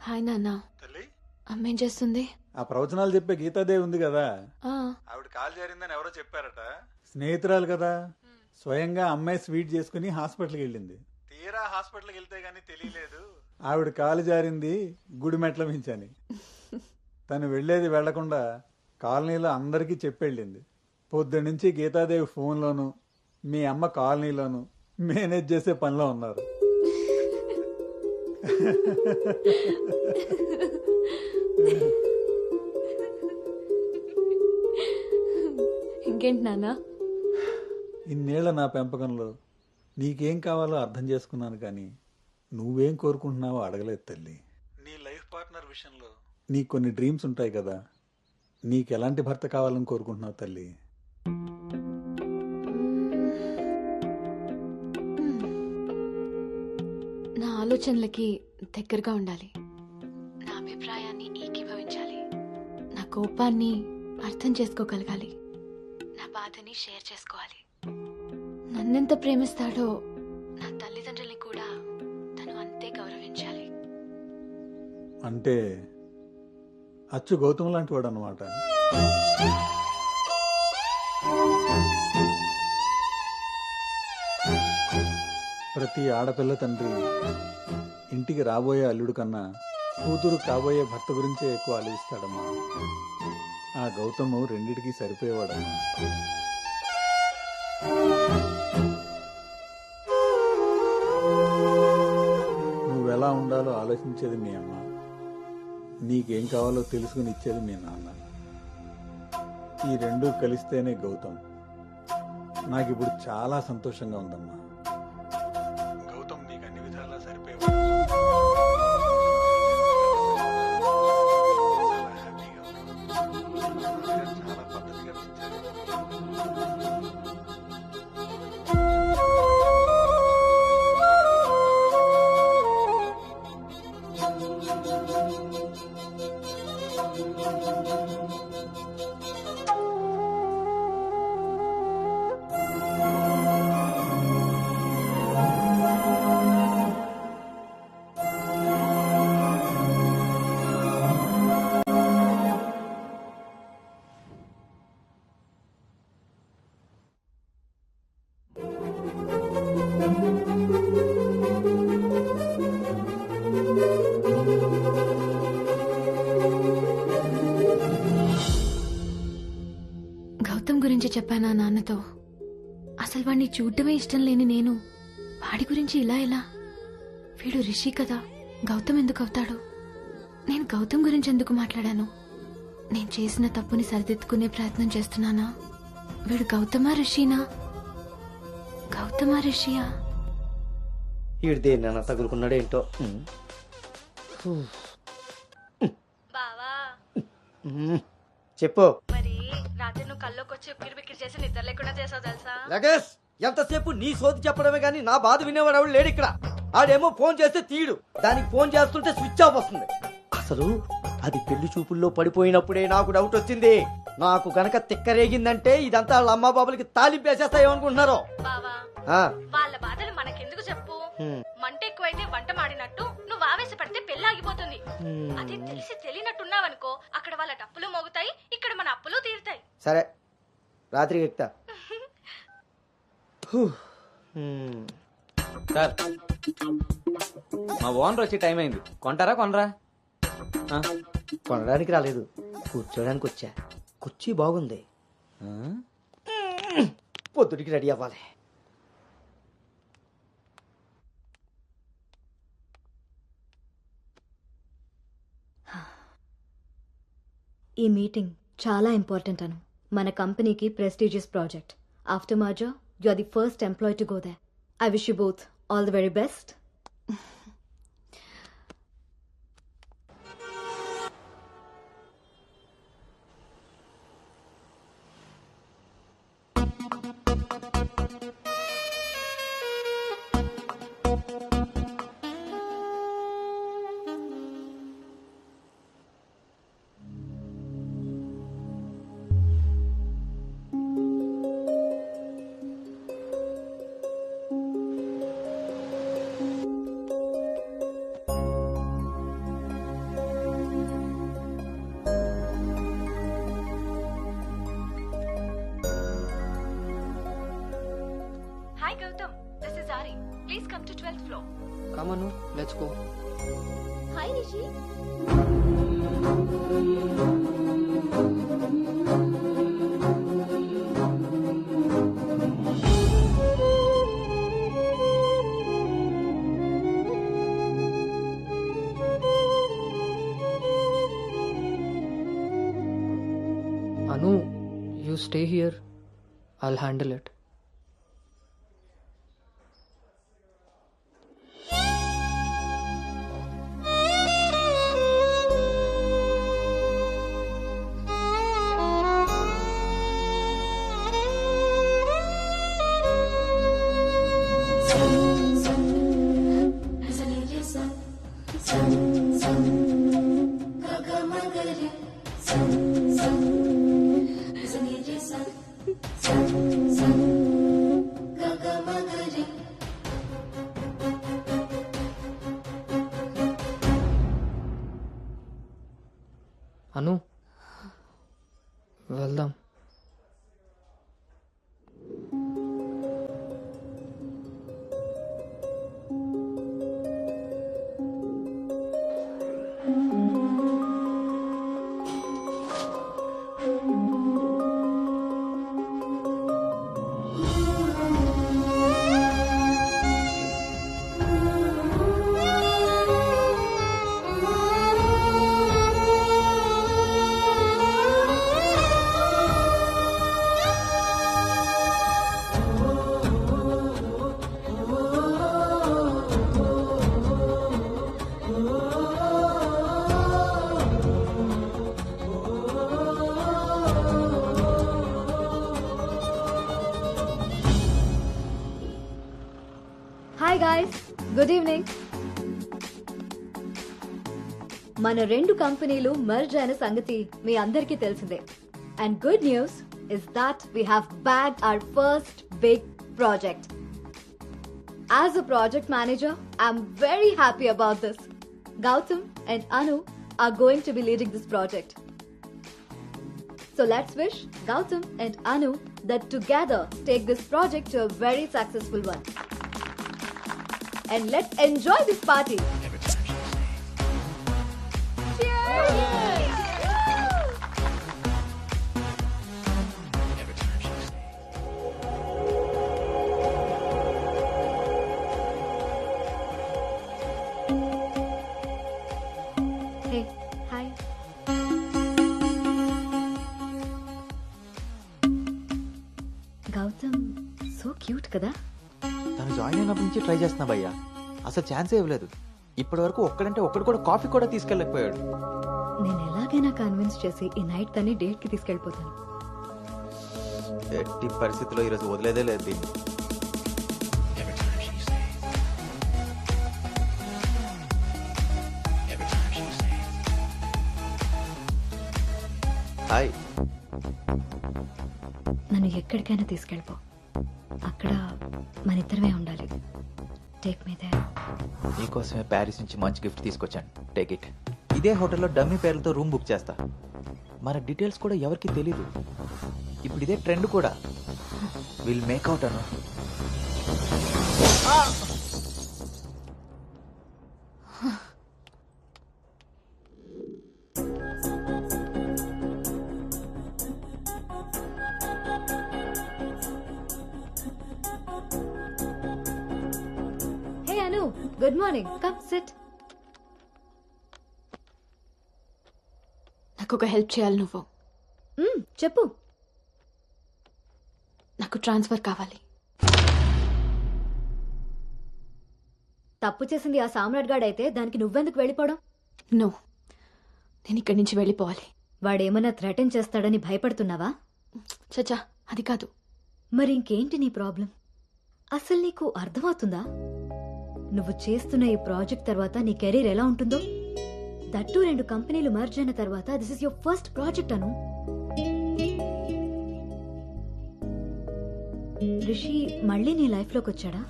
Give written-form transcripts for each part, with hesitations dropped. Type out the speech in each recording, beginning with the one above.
Hi నాన్న. తల్లి అమ్మేం చేస్తుంది? ఆ ప్రవచనాలు చెప్పే గీతాదేవి ఉంది కదా, ఆ, ఆవిడ కాలు జారిందని ఎవరో చెప్పారట. స్నేహితురాలు కదా, స్వయంగా అమ్మాయి స్వీట్ చేసుకుని హాస్పిటల్కి వెళ్ళింది. తీరా హాస్పిటల్కి వెళ్తే గానీ తెలియలేదు ఆవిడ కాలు జారింది గుడి మెట్ల మించని. తను వెళ్లేది వెళ్లకుండా కాలనీలో అందరికీ చెప్పెళ్ళింది. పొద్దున్నుంచి గీతాదేవి ఫోన్లోను మీ అమ్మ కాలనీలోను మేనేజ్ చేసే పనిలో ఉన్నారు. ఇంకేంటి నాన్న? ఇన్నేళ్ల నా పెంపకంలో నీకేం కావాలో అర్థం చేసుకున్నాను, కానీ నువ్వేం కోరుకుంటున్నావో అడగలేదు తల్లి. నీ లైఫ్ పార్ట్నర్ విషయంలో నీకు కొన్ని డ్రీమ్స్ ఉంటాయి కదా, నీకు ఎలాంటి భర్త కావాలని కోరుకుంటున్నావు తల్లి? నా ఆలోచనలకి దగ్గరగా ఉండాలి, నా అభిప్రాయాన్ని ఏకీభవించాలి, నా కోపాన్ని అర్థం చేసుకోగలగాలి, నా బాధని షేర్ చేసుకోవాలి. నన్నెంత ప్రేమిస్తాడో నా తల్లిదండ్రుల్ని కూడా తను అంతే గౌరవించాలి. అంటే అచ్చు గౌతమ్ లాంటి వాడు అన్నమాట. ప్రతి ఆడపిల్ల తండ్రి ఇంటికి రాబోయే అల్లుడు కన్నా కూతురు కాబోయే భర్త గురించే ఎక్కువ ఆలోచిస్తాడమ్మా. ఆ గౌతమ్ రెండిటికి సరిపోయేవాడమ్మా. నువ్వెలా ఉండాలో ఆలోచించేది మీ అమ్మ, నీకేం కావాలో తెలుసుకుని ఇచ్చేది మీ నాన్న. ఈ రెండూ కలిస్తేనే గౌతమ్. నాకిప్పుడు చాలా సంతోషంగా ఉందమ్మా. గౌతమ్ నీకు అన్ని విధాలా సరిపోయేవాడు. చాలా హ్యాపీగా ఉన్నావు. చాలా పద్ధతిగా పెంచారు. గౌతమ్ గురించి చెప్పానా నాన్నతో? అసలు వాడిని చూడటమే ఇష్టం లేని నేను వాడి గురించి ఇలా ఎలా? వీడు రిషి కదా, గౌతమ్ ఎందుకు అవుతాడు? నేను గౌతమ్ గురించి ఎందుకు మాట్లాడాను? నేను చేసిన తప్పుని సరిదిద్దుకునే ప్రయత్నం చేస్తున్నానా? వీడు గౌతమా రిషినా? గౌతమా రిషియా? వీడు దేన్నైనా తగులుకున్నాడేంటో. బావా చెప్పు. మరి రాత్రి నువ్వు కల్లోకి వచ్చి ఉక్కిరి బిక్కిరి చేసి నిద్ర లేకుండా చేసావు తెలుసా? లగేష్, ఎంతసేపు నీ సోది చెప్పడమే గానీ నా బాధ వినేవాడు ఎవడు లేడు ఇక్కడ. ఆడేమో ఫోన్ చేస్తే తీయడు, దానికి ఫోన్ చేస్తుంటే స్విచ్ ఆఫ్ వస్తుంది. అసలు అది పెళ్లి చూపుల్లో పడిపోయినప్పుడే నాకు డౌట్ వచ్చింది. నాకు గనక తిక్కరేగిందంటే ఇదంతా వాళ్ళ అమ్మా బాబులకి తాలింపేసేస్తాయేమనుకుంటున్నారు. బావా వాళ్ళ బాధలు మనకెందుకు చెప్పు? మంట ఎక్కువైతే వంట మాడినట్టు నువ్వు ఆవేశపడితే పెళ్లి ఆగిపోతుంది. అదే తెలిసి తెలియనట్టున్నావనుకో, అక్కడ వాళ్ళ డప్పులు మోగుతాయి, ఇక్కడ మన అప్పులు తీరుతాయి. సరే, రాత్రికి ఎక్కుతా. సార్, మా ఓనర్ వచ్చే టైం అయింది. కొంటారా కొనరా? కొనడానికి రాలేదు, కూర్చోడానికి వచ్చా. కుర్చీ బాగుంది, పొద్దుటికి రెడీ అవ్వాలి. ఈ మీటింగ్ చాలా ఇంపార్టెంట్ అను. మన కంపెనీకి prestigious project. After merger you are the first employee to go there. I wish you both all the very best. Gautam, this is Aari. Please come to 12th floor. Come on, let's go. Hi Rishi. Anu, you stay here. I'll handle it. Anu, వెళ్దాం. Hi guys, good evening. మన రెండు కంపెనీలు merge అయిన సంగతి మీ అందరికీ తెలిసిందే. And good news is that we have bagged hour first big project. As a project manager, I'm very happy about this. Gautam and Anu are going to be leading this project. So let's wish Gautam and Anu that together take this project to a very successful one. And let's enjoy this party. Hey, hi. Gautam, so cute కదా? తను join అయినప్పటి నుంచి try చేస్తున్నా భయ్యా, అసలు ఛాన్సే ఇవ్వలేదు. ఇప్పటి వరకు ఒక్కడంటే ఒక్కడు కూడా కాఫీ కూడా తీసుకెళ్ళకపోయాడు. నేను ఎలాగైనా కన్విన్స్ చేసి ఈ నైట్ తన్ని డేట్ కి తీసుకెళ్ళిపోతాను. ఎట్టి పరిస్థితిలో ఈరోజు వదిలేదే లేదు దీన్ని. హాయ్, నన్ను ఎక్కడికైనా తీసుకెళ్ళిపో. అక్కడ మన ఇద్దరమే ఉండాలి. Take me there. నీకోసమే ప్యారిస్ నుంచి మంచి గిఫ్ట్ తీసుకొచ్చాను, టేక్ ఇట్. ఇదే హోటల్లో డమ్మీ పేర్లతో రూమ్ బుక్ చేస్తా. మన డీటెయిల్స్ కూడా ఎవరికి తెలీదు. ఇప్పుడు ఇదే ట్రెండ్ కూడా. Will make out Anu. Hey Anu, good morning. Come sit. నాకు ఒక హెల్ప్ చేయాలి నువ్వు. చెప్పు. నాకు ట్రాన్స్ఫర్ కావాలి. తప్పు చేసింది ఆ సామ్రాట్ గాడైతే దానికి నువ్వెందుకు వెళ్ళిపోవడం? నో, నేను ఇక్కడి నుంచి వెళ్ళిపోవాలి. వాడేమన్నా థ్రెటన్ చేస్తాడని భయపడుతున్నావా? చచ్చా, అది కాదు. మరి ఇంకేంటి నీ ప్రాబ్లం? అసలు నీకు అర్థమవుతుందా? నువ్వు చేస్తున్న ఈ ప్రాజెక్ట్ తర్వాత నీ కెరీర్ ఎలా ఉంటుందో? దట్టు 2 కంపెనీలు మర్జ్ అయిన తర్వాత this is your first project Anu. Rishi మళ్ళీ నీ లైఫ్ లోకి వచ్చాడా?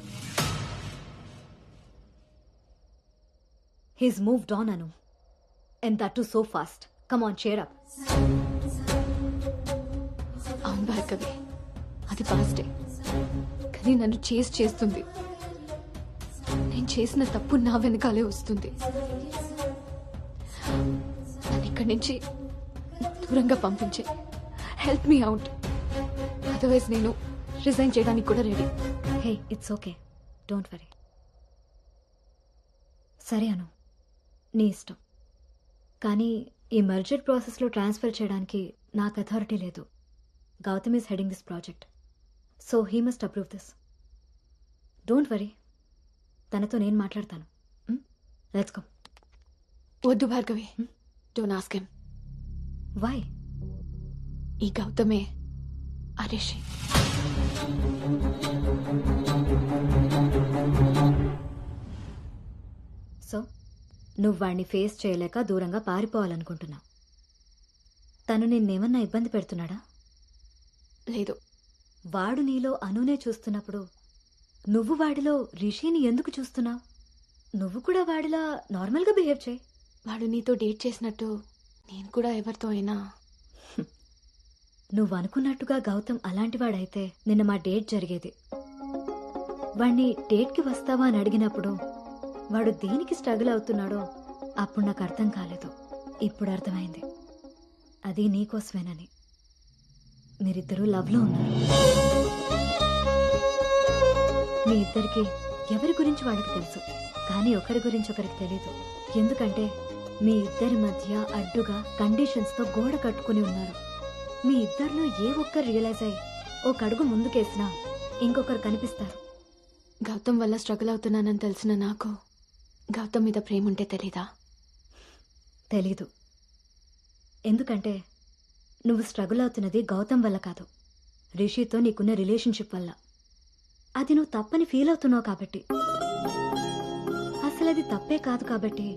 He's moved on Anu. And that too so fast. Come on, cheer up. అవును భార్గవి, అది పాస్టే. కానీ నన్ను చేస్తుంది. నేను చేసిన తప్పు నా వెనకాలే వస్తుంది. నన్ను ఇక్కడి నుంచి దూరంగా పంపించే. Help me out. అదర్వైజ్ నేను రిజైన్ చేయడానికి కూడా ready. Hey, it's okay, don't worry. సరే అను, నీ ఇష్టం. కానీ ఈ మర్జర్ ప్రాసెస్లో ట్రాన్స్ఫర్ చేయడానికి నాకు అథారిటీ లేదు. Gautam is heading this project, so he must approve this. Don't worry, తనతో నేను మాట్లాడతాను. Let's go. వద్దు Bhargavi, don't ask him. Why? ఈ గౌతమే ఆ రిషి. సో నువ్వు వాడిని ఫేస్ చేయలేక దూరంగా పారిపోవాలనుకుంటున్నావు. తను నిన్నేమన్నా ఇబ్బంది పెడుతున్నాడా? లేదు. వాడు నీలో అనునే చూస్తున్నప్పుడు నువ్వు వాడిలో రిషిని ఎందుకు చూస్తున్నావు? నువ్వు కూడా వాడిలా నార్మల్గా బిహేవ్ చేయి. వాడు నీతో డేట్ చేసినట్టు నేను కూడా ఎవరితో అయినా. నువ్వు అనుకున్నట్టుగా గౌతమ్ అలాంటివాడైతే నిన్న మా డేట్ జరిగేది. వాణ్ణి డేట్కి వస్తావా అని అడిగినప్పుడు వాడు దేనికి స్ట్రగుల్ అవుతున్నాడో అప్పుడు నాకు అర్థం కాలేదు. ఇప్పుడు అర్థమైంది, అది నీకోసమేనని. మీరిద్దరూ లవ్లో ఉన్నారు. మీ ఇద్దరికి ఎవరి గురించి వాళ్ళకి తెలుసు, కానీ ఒకరి గురించి ఒకరికి తెలీదు. ఎందుకంటే మీ ఇద్దరి మధ్య అడ్డుగా కండిషన్స్తో గోడ కట్టుకుని ఉన్నారు. మీ ఇద్దరిలో ఏ ఒక్కరు రియలైజ్ అయ్యి ఒక అడుగు ముందుకేసినా ఇంకొకరు కనిపిస్తారు. గౌతమ్ వల్ల స్ట్రగుల్ అవుతున్నానని తెలిసిన నాకు గౌతమ్ మీద ప్రేమ ఉంటే తెలీదా? తెలీదు. ఎందుకంటే నువ్వు స్ట్రగుల్ అవుతున్నది గౌతమ్ వల్ల కాదు, రిషితో నీకున్న రిలేషన్షిప్ వల్ల. అది నువ్వు తప్పని ఫీల్ అవుతున్నావు కాబట్టి. అసలు అది తప్పే కాదు కాబట్టి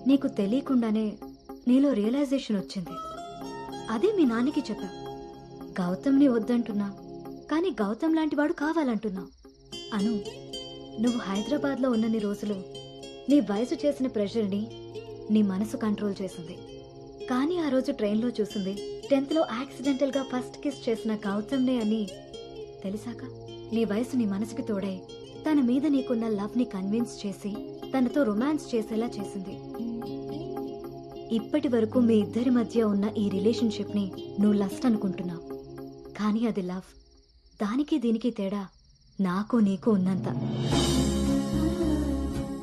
నీకు తెలియకుండానే నీలో రియలైజేషన్ వచ్చింది. అదే మీ నాన్నకి చెప్పావు. గౌతమ్ని వద్దంటున్నా, కానీ గౌతమ్ లాంటి వాడు కావాలంటున్నావు. అను, నువ్వు హైదరాబాద్లో ఉన్నన్ని రోజులు నీ వయసు చేసిన ప్రెషర్ని నీ మనసు కంట్రోల్ చేసింది. కానీ ఆ రోజు ట్రైన్లో చూసింది 10th లో యాక్సిడెంటల్గా ఫస్ట్ కిస్ చేసిన గౌతమ్నే అని తెలిసాక నీ వయసు నీ మనసుకి తోడై తన మీద నీకున్న లవ్ని కన్విన్స్ చేసి తనతో రొమాన్స్ చేసేలా చేసింది. ఇప్పటి వరకు మీ ఇద్దరి మధ్య ఉన్న ఈ రిలేషన్షిప్ని నువ్వు లస్ట్ అనుకుంటున్నావు, కానీ అది లవ్. దానికి దీనికి తేడా నాకు నీకు ఉన్నంత.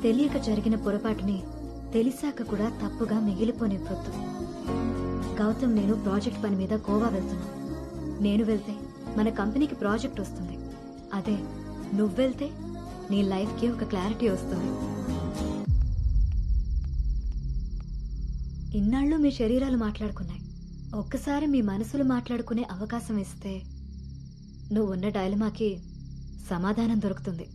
తెలియక జరిగిన పొరపాటుని తెలిసాక కూడా తప్పుగా మిగిలిపోనివ్వద్దు. గౌతమ్ నేను ప్రాజెక్ట్ పని మీద గోవా వెళ్తున్నా. నేను వెళ్తే మన కంపెనీకి ప్రాజెక్ట్ వస్తుంది. అదే నువ్వెళ్తే నీ లైఫ్కి ఒక క్లారిటీ వస్తుంది. ఇన్నాళ్ళు మీ శరీరాలు మాట్లాడుకున్నాయి. ఒక్కసారి మీ మనసులు మాట్లాడుకునే అవకాశం ఇస్తే నువ్వున్న డైలమాకి సమాధానం దొరుకుతుంది.